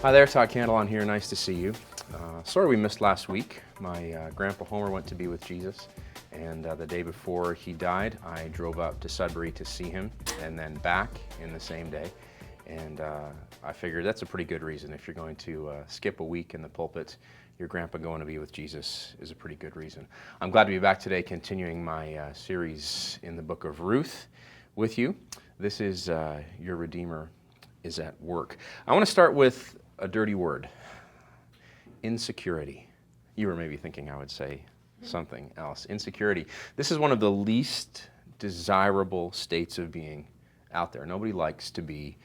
Hi there, Todd on here. Nice to see you. Sorry we missed last week. My grandpa Homer went to be with Jesus, and the day before he died, I drove up to Sudbury to see him, and then back in the same day. And I figured that's a pretty good reason. If you're going to skip a week in the pulpit, your grandpa going to be with Jesus is a pretty good reason. I'm glad to be back today, continuing my series in the book of Ruth with you. This is Your Redeemer is at Work. I want to start with a dirty word: insecurity. You were maybe thinking I would say something else. Insecurity. This is one of the least desirable states of being out there. Nobody likes to be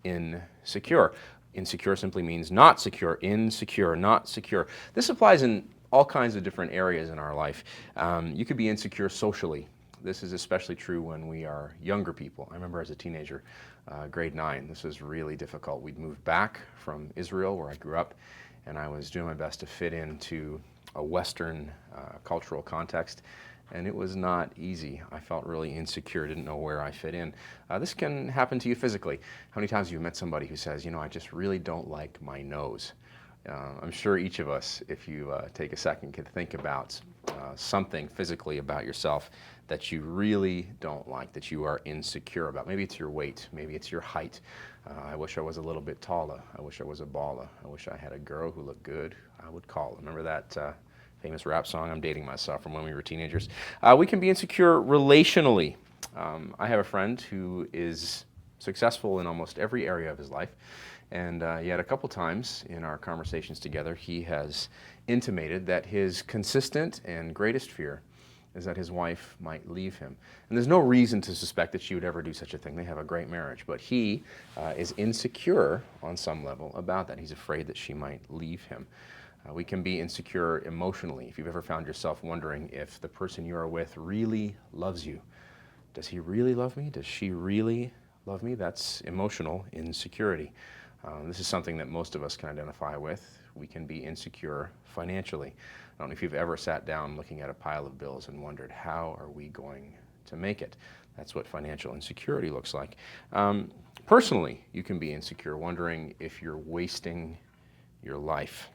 insecure. Insecure simply means not secure. Insecure, not secure. This applies in all kinds of different areas in our life. You could be insecure socially. This is especially true when we are younger people. I remember as a teenager, grade 9, this was really difficult. We'd moved back from Israel, where I grew up, and I was doing my best to fit into a Western cultural context, and it was not easy. I felt really insecure, didn't know where I fit in. This can happen to you physically. How many times have you met somebody who says, I just really don't like my nose? I'm sure each of us, if you take a second, could think about something physically about yourself that you really don't like, that you are insecure about. Maybe it's your weight, maybe it's your height. I wish I was a little bit taller. I wish I was a baller. I wish I had a girl who looked good. I would call her. Remember that famous rap song? I'm dating myself from when we were teenagers. We can be insecure relationally. I have a friend who is successful in almost every area of his life. And yet a couple times in our conversations together, he has intimated that his consistent and greatest fear is that his wife might leave him. And there's no reason to suspect that she would ever do such a thing. They have a great marriage. But he is insecure on some level about that. He's afraid that she might leave him. We can be insecure emotionally. If you've ever found yourself wondering if the person you are with really loves you. Does he really love me? Does she really love me? That's emotional insecurity. This is something that most of us can identify with. We can be insecure financially. I don't know if you've ever sat down looking at a pile of bills and wondered, how are we going to make it? That's what financial insecurity looks like. Personally, you can be insecure, wondering if you're wasting your life.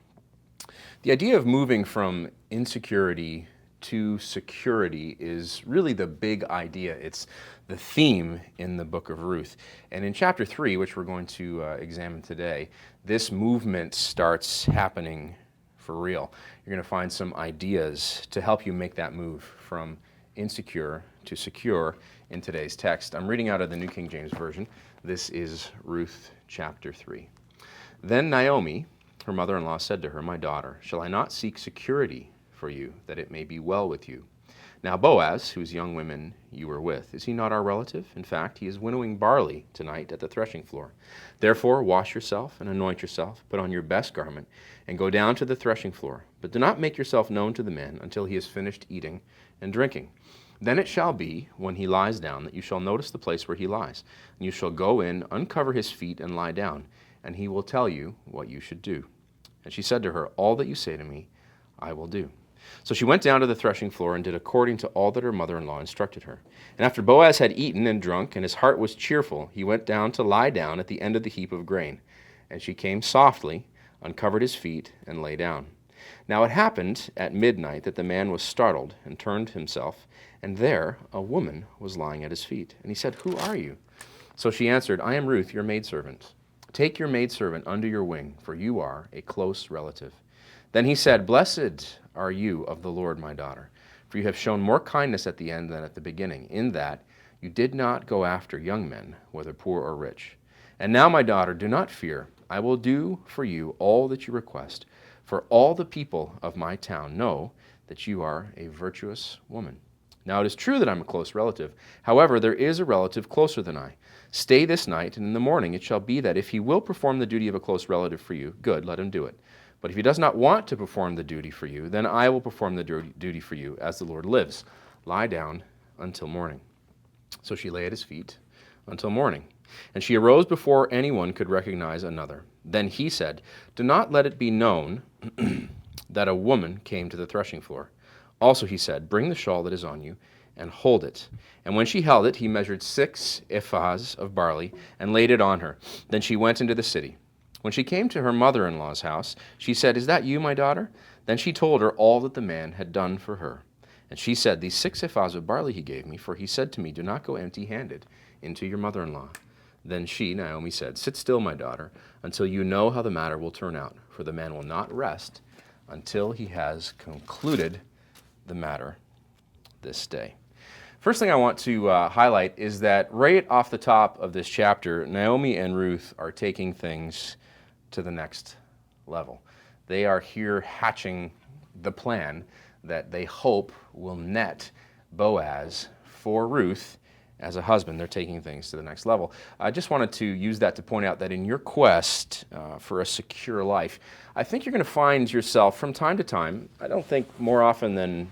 The idea of moving from insecurity to security is really the big idea. It's the theme in the book of Ruth. And in chapter 3, which we're going to examine today, this movement starts happening for real. You're going to find some ideas to help you make that move from insecure to secure in today's text. I'm reading out of the New King James Version. This is Ruth chapter 3. Then Naomi, her mother-in-law, said to her, "My daughter, shall I not seek security for you, that it may be well with you? Now Boaz, whose young women you were with, is he not our relative? In fact, he is winnowing barley tonight at the threshing floor. Therefore wash yourself and anoint yourself, put on your best garment, and go down to the threshing floor. But do not make yourself known to the man until he has finished eating and drinking. Then it shall be, when he lies down, that you shall notice the place where he lies. And you shall go in, uncover his feet, and lie down, and he will tell you what you should do." And she said to her, "All that you say to me, I will do." So she went down to the threshing floor and did according to all that her mother-in-law instructed her. And after Boaz had eaten and drunk, and his heart was cheerful, he went down to lie down at the end of the heap of grain. And she came softly, uncovered his feet, and lay down. Now it happened at midnight that the man was startled and turned himself, and there a woman was lying at his feet. And he said, "Who are you?" So she answered, "I am Ruth, your maidservant. Take your maidservant under your wing, for you are a close relative." Then he said, "Blessed are you of the Lord, my daughter, for you have shown more kindness at the end than at the beginning, in that you did not go after young men, whether poor or rich. And now, my daughter, do not fear. I will do for you all that you request, for all the people of my town know that you are a virtuous woman. Now it is true that I'm a close relative. However, there is a relative closer than I. Stay this night, and in the morning it shall be that if he will perform the duty of a close relative for you, good, let him do it. But if he does not want to perform the duty for you, then I will perform the duty for you, as the Lord lives. Lie down until morning." So she lay at his feet until morning. And she arose before anyone could recognize another. Then he said, "Do not let it be known that a woman came to the threshing floor." Also he said, "Bring the shawl that is on you, and hold it." And when she held it, he measured 6 ephahs of barley, and laid it on her. Then she went into the city. When she came to her mother-in-law's house, she said, "Is that you, my daughter?" Then she told her all that the man had done for her. And she said, "These 6 ephahs of barley he gave me, for he said to me, 'Do not go empty-handed into your mother-in-law.'" Then she, Naomi, said, "Sit still, my daughter, until you know how the matter will turn out, for the man will not rest until he has concluded the matter this day." First thing I want to highlight is that right off the top of this chapter, Naomi and Ruth are taking things to the next level. They are here hatching the plan that they hope will net Boaz for Ruth as a husband. They're taking things to the next level. I just wanted to use that to point out that in your quest for a secure life, I think you're going to find yourself from time to time, I don't think more often than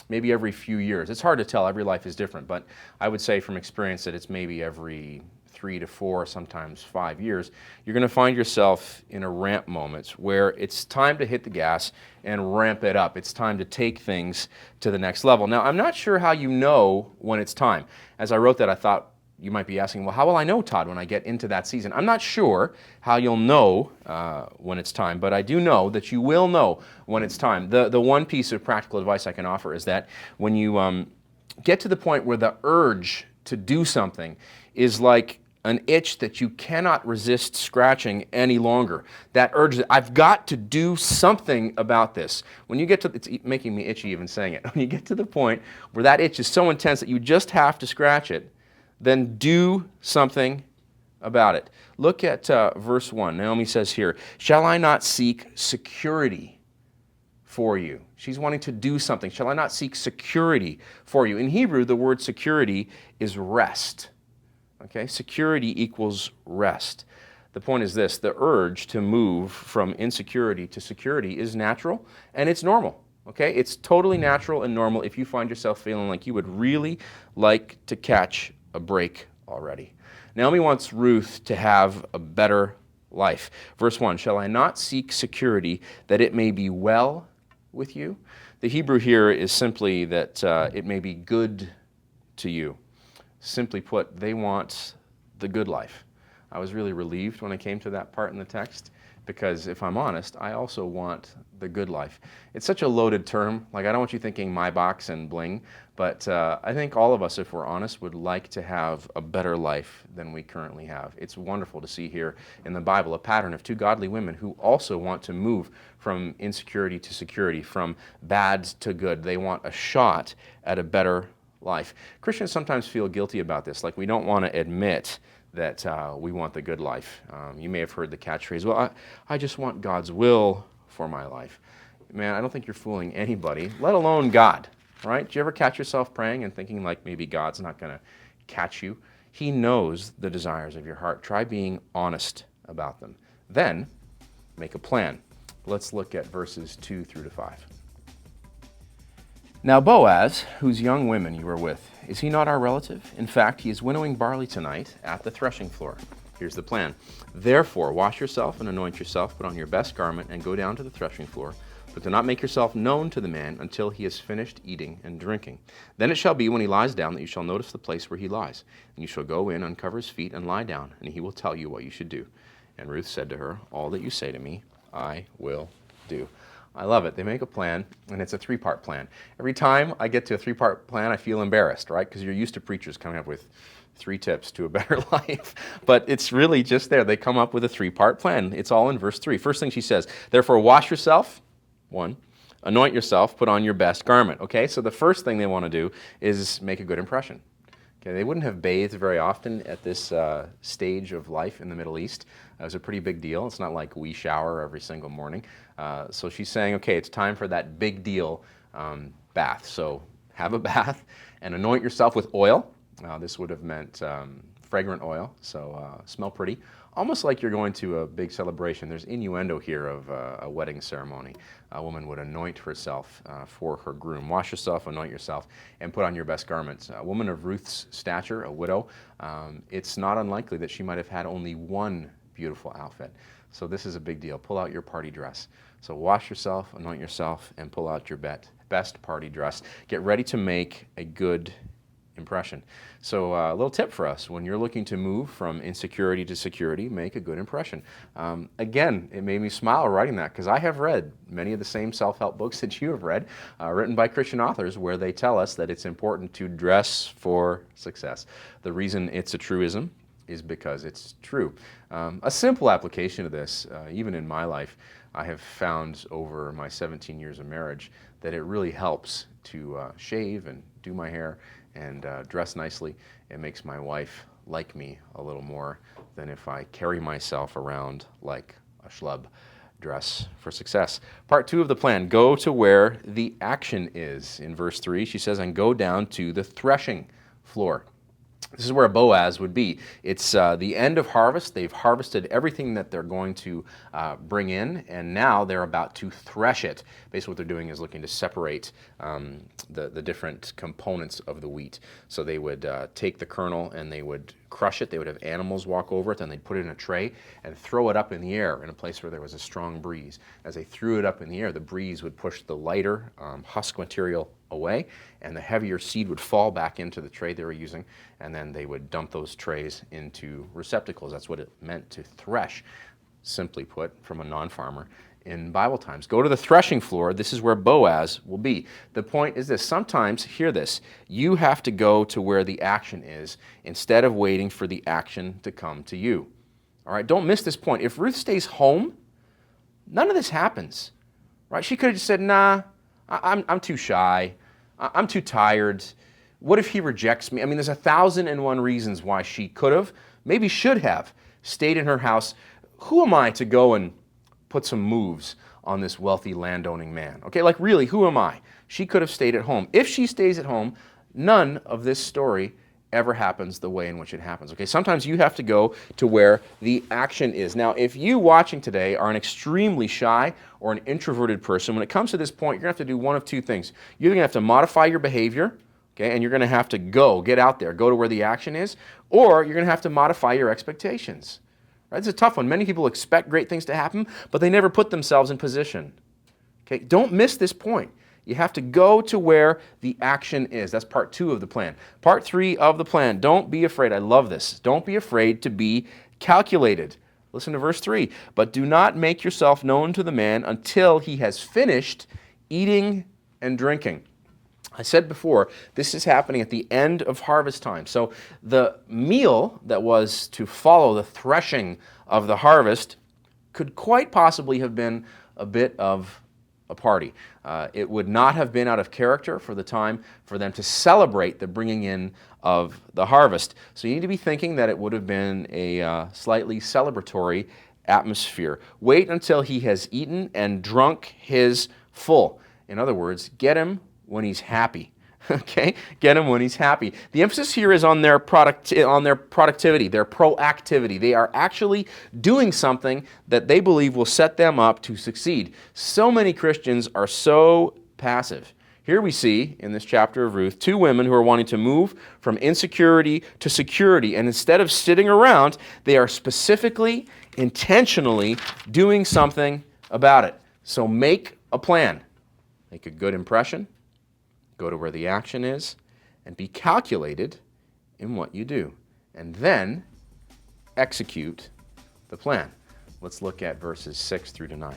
maybe every few years. It's hard to tell, every life is different, but I would say from experience that it's maybe every 3 to 4, sometimes 5 years, you're going to find yourself in a ramp moment where it's time to hit the gas and ramp it up. It's time to take things to the next level. Now, I'm not sure how you know when it's time. As I wrote that, I thought you might be asking, well, how will I know, Todd, when I get into that season? I'm not sure how you'll know when it's time, but I do know that you will know when it's time. The one piece of practical advice I can offer is that when you get to the point where the urge to do something is like an itch that you cannot resist scratching any longer. That urge that I've got to do something about this. When you get to, it's making me itchy even saying it. When you get to the point where that itch is so intense that you just have to scratch it, then do something about it. Look at verse 1. Naomi says here, "Shall I not seek security for you?" She's wanting to do something. "Shall I not seek security for you?" In Hebrew, the word security is rest. Okay, security equals rest. The point is this: the urge to move from insecurity to security is natural and it's normal. Okay, it's totally natural and normal if you find yourself feeling like you would really like to catch a break already. Naomi wants Ruth to have a better life. Verse 1, "Shall I not seek security that it may be well with you?" The Hebrew here is simply that it may be good to you. Simply put, they want the good life. I was really relieved when I came to that part in the text because if I'm honest, I also want the good life. It's such a loaded term. Like, I don't want you thinking my box and bling, but I think all of us, if we're honest, would like to have a better life than we currently have. It's wonderful to see here in the Bible a pattern of 2 godly women who also want to move from insecurity to security, from bad to good. They want a shot at a better life. Christians sometimes feel guilty about this, like we don't want to admit that we want the good life. You may have heard the catchphrase, "Well, I just want God's will for my life." Man, I don't think you're fooling anybody, let alone God, right? Do you ever catch yourself praying and thinking like maybe God's not going to catch you? He knows the desires of your heart. Try being honest about them. Then make a plan. Let's look at verses 2 through to 5. "Now Boaz, whose young women you were with, is he not our relative? In fact, he is winnowing barley tonight at the threshing floor." Here's the plan. "Therefore, wash yourself and anoint yourself, put on your best garment, and go down to the threshing floor. But do not make yourself known to the man until he has finished eating and drinking. Then it shall be when he lies down that you shall notice the place where he lies. And you shall go in, uncover his feet, and lie down, and he will tell you what you should do." And Ruth said to her, "All that you say to me, I will do." I love it. They make a plan, and it's a 3-part plan. Every time I get to a 3-part plan, I feel embarrassed, right? Because you're used to preachers coming up with 3 tips to a better life. But it's really just there. They come up with a 3-part plan. It's all in verse 3. First thing she says, "Therefore wash yourself," 1, "anoint yourself, put on your best garment." Okay, so the first thing they want to do is make a good impression. Okay, they wouldn't have bathed very often at this stage of life in the Middle East. It was a pretty big deal. It's not like we shower every single morning. So she's saying, okay, it's time for that big deal bath. So have a bath and anoint yourself with oil. This would have meant fragrant oil, so smell pretty. Almost like you're going to a big celebration. There's innuendo here of a wedding ceremony. A woman would anoint herself for her groom. Wash yourself, anoint yourself, and put on your best garments. A woman of Ruth's stature, a widow, it's not unlikely that she might have had only one beautiful outfit. So this is a big deal. Pull out your party dress. So wash yourself, anoint yourself, and pull out your best party dress. Get ready to make a good impression. So a little tip for us: when you're looking to move from insecurity to security, make a good impression. Again, it made me smile writing that, because I have read many of the same self-help books that you have read, written by Christian authors, where they tell us that it's important to dress for success. The reason it's a truism is because it's true. A simple application of this, even in my life, I have found over my 17 years of marriage that it really helps to shave and do my hair and dress nicely. It makes my wife like me a little more than if I carry myself around like a schlub. Dress for success. Part 2 of the plan: go to where the action is. In verse 3, she says, and go down to the threshing floor. This is where Boaz would be. It's the end of harvest. They've harvested everything that they're going to bring in, and now they're about to thresh it. Basically what they're doing is looking to separate the different components of the wheat. So they would take the kernel and they would crush it. They would have animals walk over it, then they'd put it in a tray and throw it up in the air in a place where there was a strong breeze. As they threw it up in the air, the breeze would push the lighter husk material away, and the heavier seed would fall back into the tray they were using, and then they would dump those trays into receptacles. That's what it meant to thresh, simply put, from a non-farmer in Bible times. Go to the threshing floor. This is where Boaz will be. The point is this: sometimes, hear this, you have to go to where the action is instead of waiting for the action to come to you. All right, don't miss this point. If Ruth stays home, none of this happens. Right? She could have just said, nah, I'm too shy. I'm too tired. What if he rejects me? I mean, there's 1,001 reasons why she could have, maybe should have, stayed in her house. Who am I to go and put some moves on this wealthy landowning man? Okay, like really, who am I? She could have stayed at home. If she stays at home, none of this story ever happens the way in which it happens. Okay, sometimes you have to go to where the action is. Now, if you watching today are an extremely shy or an introverted person, when it comes to this point, you're going to have to do one of two things. You're going to have to modify your behavior, okay, and you're going to have to get out there, go to where the action is, or you're going to have to modify your expectations. Right? It's a tough one. Many people expect great things to happen, but they never put themselves in position. Okay, don't miss this point. You have to go to where the action is. That's part 2 of the plan. Part 3 of the plan: don't be afraid. I love this. Don't be afraid to be calculated. Listen to verse 3. But do not make yourself known to the man until he has finished eating and drinking. I said before, this is happening at the end of harvest time. So the meal that was to follow the threshing of the harvest could quite possibly have been a bit of a party. It would not have been out of character for the time for them to celebrate the bringing in of the harvest. So you need to be thinking that it would have been a slightly celebratory atmosphere. Wait until he has eaten and drunk his full. In other words, get him when he's happy. Okay? Get him when he's happy. The emphasis here is on their productivity, their proactivity. They are actually doing something that they believe will set them up to succeed. So many Christians are so passive. Here we see, in this chapter of Ruth, 2 women who are wanting to move from insecurity to security, and instead of sitting around, they are specifically, intentionally doing something about it. So make a plan. Make a good impression. Go to where the action is, and be calculated in what you do. And then execute the plan. Let's look at verses 6 through to 9.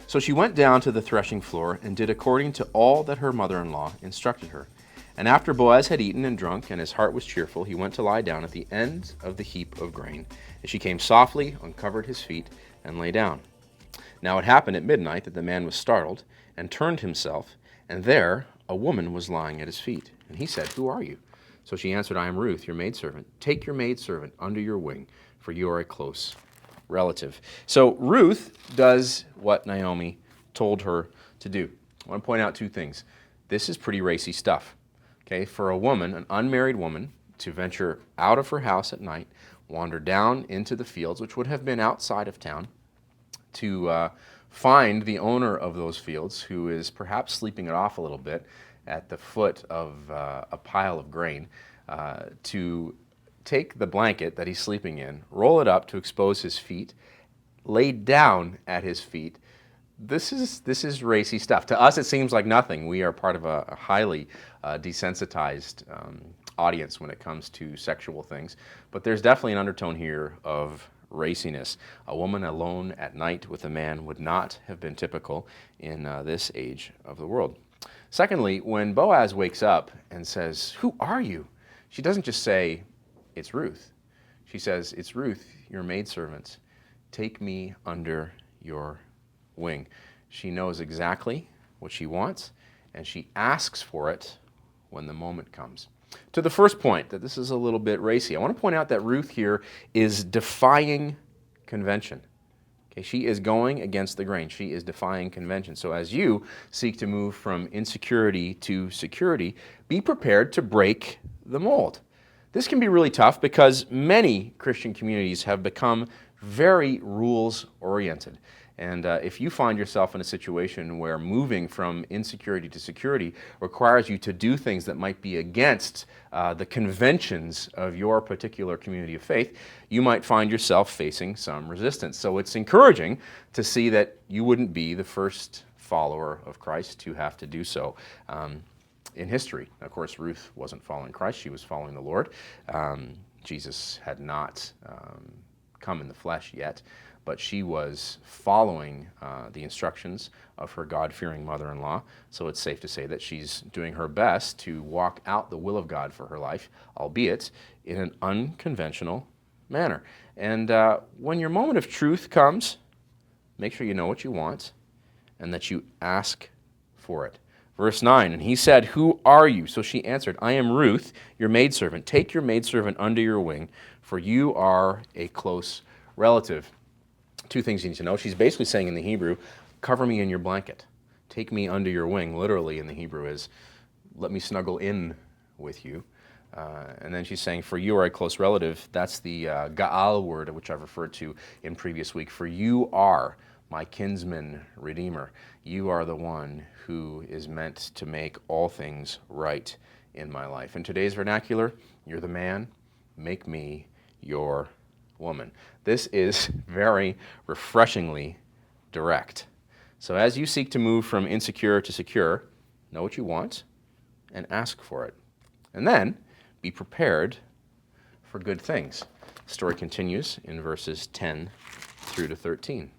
So she went down to the threshing floor and did according to all that her mother-in-law instructed her. And after Boaz had eaten and drunk, and his heart was cheerful, he went to lie down at the end of the heap of grain. And she came softly, uncovered his feet, and lay down. Now it happened at midnight that the man was startled, and turned himself, and there a woman was lying at his feet. And he said, "Who are you?" So she answered, "I am Ruth, your maidservant. Take your maidservant under your wing, for you are a close relative." So Ruth does what Naomi told her to do. I want to point out 2 things. This is pretty racy stuff. Okay, for a woman, an unmarried woman, to venture out of her house at night, wander down into the fields, which would have been outside of town, to find the owner of those fields, who is perhaps sleeping it off a little bit at the foot of a pile of grain, to take the blanket that he's sleeping in, roll it up to expose his feet, lay down at his feet. This is racy stuff. To us, it seems like nothing. We are part of a highly desensitized audience when it comes to sexual things. But there's definitely an undertone here of raciness. A woman alone at night with a man would not have been typical in this age of the world. Secondly, when Boaz wakes up and says, "Who are you?" she doesn't just say, "It's Ruth." She says, "It's Ruth, your maidservant. Take me under your wing." She knows exactly what she wants, and she asks for it when the moment comes. To the first point, that this is a little bit racy, I want to point out that Ruth here is defying convention. Okay, she is going against the grain. She is defying convention. So as you seek to move from insecurity to security, be prepared to break the mold. This can be really tough because many Christian communities have become very rules-oriented. And if you find yourself in a situation where moving from insecurity to security requires you to do things that might be against the conventions of your particular community of faith, you might find yourself facing some resistance. So it's encouraging to see that you wouldn't be the first follower of Christ to have to do so in history. Of course, Ruth wasn't following Christ. She was following the Lord. Jesus had not come in the flesh yet, but she was following the instructions of her God-fearing mother-in-law. So it's safe to say that she's doing her best to walk out the will of God for her life, albeit in an unconventional manner. And when your moment of truth comes, make sure you know what you want and that you ask for it. Verse 9, and he said, "Who are you?" So she answered, "I am Ruth, your maidservant. Take your maidservant under your wing, for you are a close relative." Two things you need to know. She's basically saying in the Hebrew, cover me in your blanket. Take me under your wing. Literally in the Hebrew is, let me snuggle in with you. And then she's saying, for you are a close relative. That's the Gaal word, which I've referred to in previous week. For you are my kinsman redeemer. You are the one who is meant to make all things right in my life. In today's vernacular, you're the man, make me your woman. This is very refreshingly direct. So as you seek to move from insecure to secure, know what you want and ask for it. And then be prepared for good things. The story continues in verses 10 through to 13.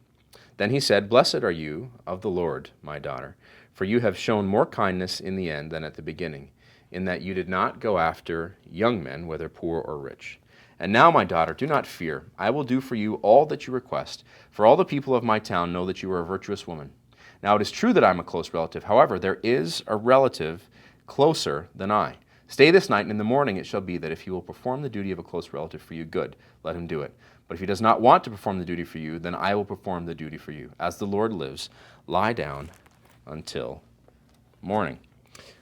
Then he said, "Blessed are you of the Lord, my daughter, for you have shown more kindness in the end than at the beginning, in that you did not go after young men, whether poor or rich. And now, my daughter, do not fear. I will do for you all that you request, for all the people of my town know that you are a virtuous woman. Now it is true that I am a close relative. However, there is a relative closer than I. Stay this night, and in the morning it shall be that if he will perform the duty of a close relative for you, good, let him do it. But if he does not want to perform the duty for you, then I will perform the duty for you. As the Lord lives, lie down until morning."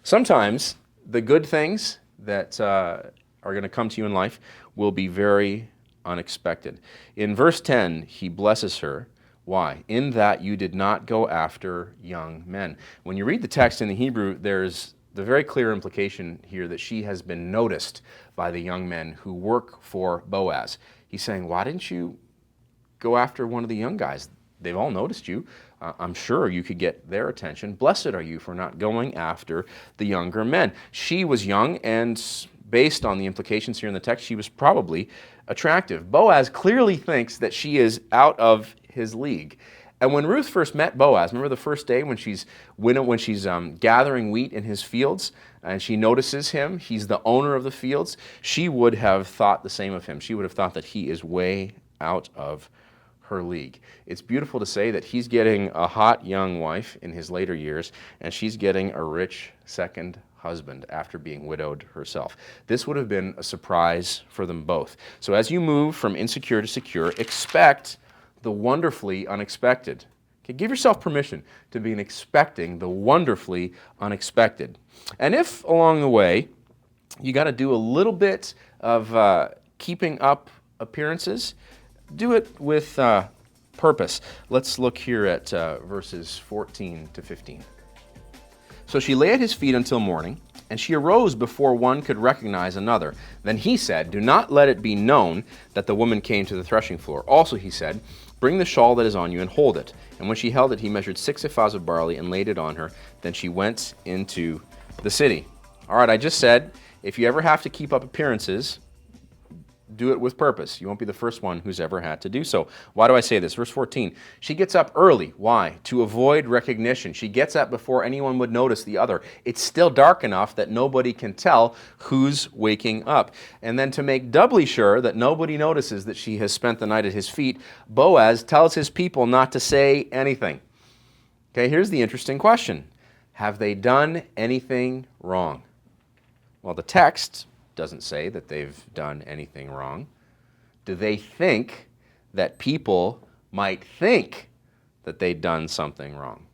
Sometimes the good things that are going to come to you in life will be very unexpected. In verse 10, he blesses her. Why? In that you did not go after young men. When you read the text in the Hebrew, there's the very clear implication here that she has been noticed by the young men who work for Boaz. He's saying, why didn't you go after one of the young guys? They've all noticed you. I'm sure you could get their attention. Blessed are you for not going after the younger men. She was young, and based on the implications here in the text, she was probably attractive. Boaz clearly thinks that she is out of his league. And when Ruth first met Boaz, remember the first day when she's gathering wheat in his fields, and she notices him, he's the owner of the fields, she would have thought the same of him. She would have thought that he is way out of her league. It's beautiful to say that he's getting a hot young wife in his later years, and she's getting a rich second husband after being widowed herself. This would have been a surprise for them both. So as you move from insecure to secure, expect the wonderfully unexpected. Okay, give yourself permission to be expecting the wonderfully unexpected. And if along the way you got to do a little bit of keeping up appearances, do it with purpose. Let's look here at verses 14 to 15. So she lay at his feet until morning, and she arose before one could recognize another. Then he said, "Do not let it be known that the woman came to the threshing floor." Also he said, Bring the shawl that is on you and hold it. And when she held it, he measured 6 ephahs of barley and laid it on her. Then she went into the city. All right, I just said, if you ever have to keep up appearances, do it with purpose. You won't be the first one who's ever had to do so. Why do I say this? Verse 14, she gets up early. Why? To avoid recognition. She gets up before anyone would notice the other. It's still dark enough that nobody can tell who's waking up. And then to make doubly sure that nobody notices that she has spent the night at his feet, Boaz tells his people not to say anything. Okay, here's the interesting question. Have they done anything wrong? Well, the text doesn't say that they've done anything wrong. Do they think that people might think that they'd done something wrong?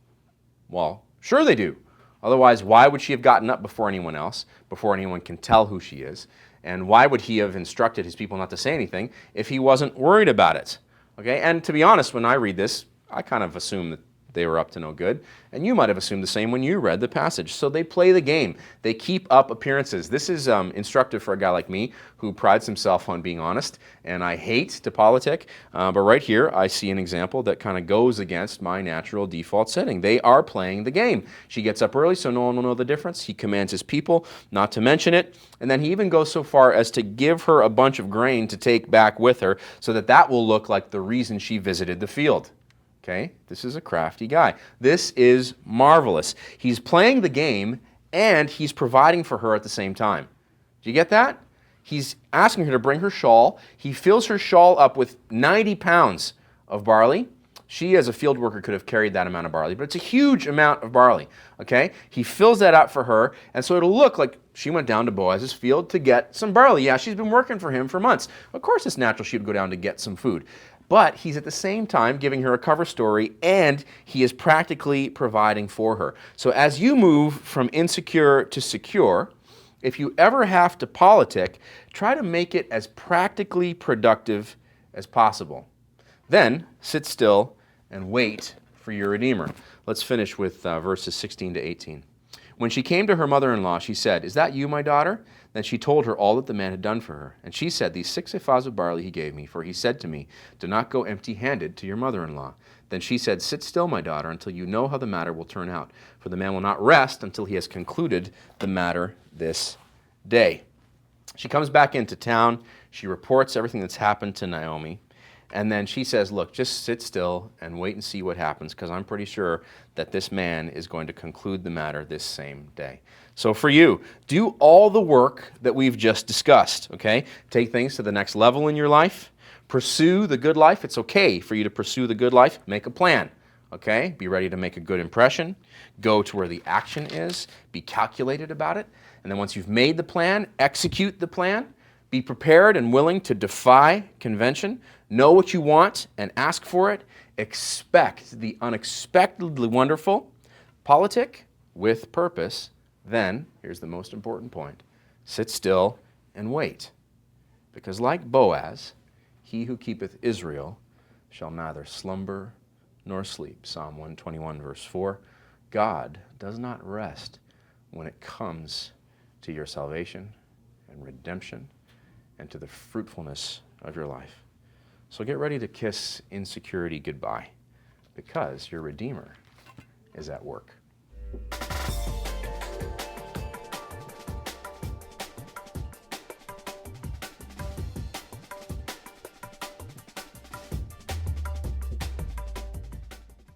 Well, sure they do. Otherwise, why would she have gotten up before anyone else, before anyone can tell who she is? And why would he have instructed his people not to say anything if he wasn't worried about it? Okay, and to be honest, when I read this, I kind of assume that they were up to no good. And you might have assumed the same when you read the passage. So they play the game. They keep up appearances. This is instructive for a guy like me who prides himself on being honest. And I hate to politic. But right here, I see an example that kind of goes against my natural default setting. They are playing the game. She gets up early so no one will know the difference. He commands his people not to mention it. And then he even goes so far as to give her a bunch of grain to take back with her so that that will look like the reason she visited the field. Okay, this is a crafty guy. This is marvelous. He's playing the game and he's providing for her at the same time. Do you get that? He's asking her to bring her shawl. He fills her shawl up with 90 pounds of barley. She, as a field worker, could have carried that amount of barley, but it's a huge amount of barley. Okay, he fills that up for her, and so it'll look like she went down to Boaz's field to get some barley. Yeah, she's been working for him for months. Of course, it's natural she would go down to get some food. But he's at the same time giving her a cover story, and he is practically providing for her. So as you move from insecure to secure, if you ever have to politic, try to make it as practically productive as possible. Then sit still and wait for your Redeemer. Let's finish with verses 16 to 18. When she came to her mother-in-law, she said, "Is that you, my daughter?" Then she told her all that the man had done for her. And she said, "These 6 ephahs of barley he gave me, for he said to me, 'Do not go empty-handed to your mother-in-law.'" Then she said, "Sit still, my daughter, until you know how the matter will turn out. For the man will not rest until he has concluded the matter this day." She comes back into town. She reports everything that's happened to Naomi. And then she says, "Look, just sit still and wait and see what happens, because I'm pretty sure that this man is going to conclude the matter this same day." So for you, do all the work that we've just discussed, okay? Take things to the next level in your life. Pursue the good life. It's okay for you to pursue the good life. Make a plan, okay? Be ready to make a good impression. Go to where the action is. Be calculated about it. And then once you've made the plan, execute the plan. Be prepared and willing to defy convention. Know what you want and ask for it. Expect the unexpectedly wonderful. Politic with purpose. Then, here's the most important point, sit still and wait. Because like Boaz, he who keepeth Israel shall neither slumber nor sleep. Psalm 121, verse 4. God does not rest when it comes to your salvation and redemption and to the fruitfulness of your life. So get ready to kiss insecurity goodbye, because your Redeemer is at work.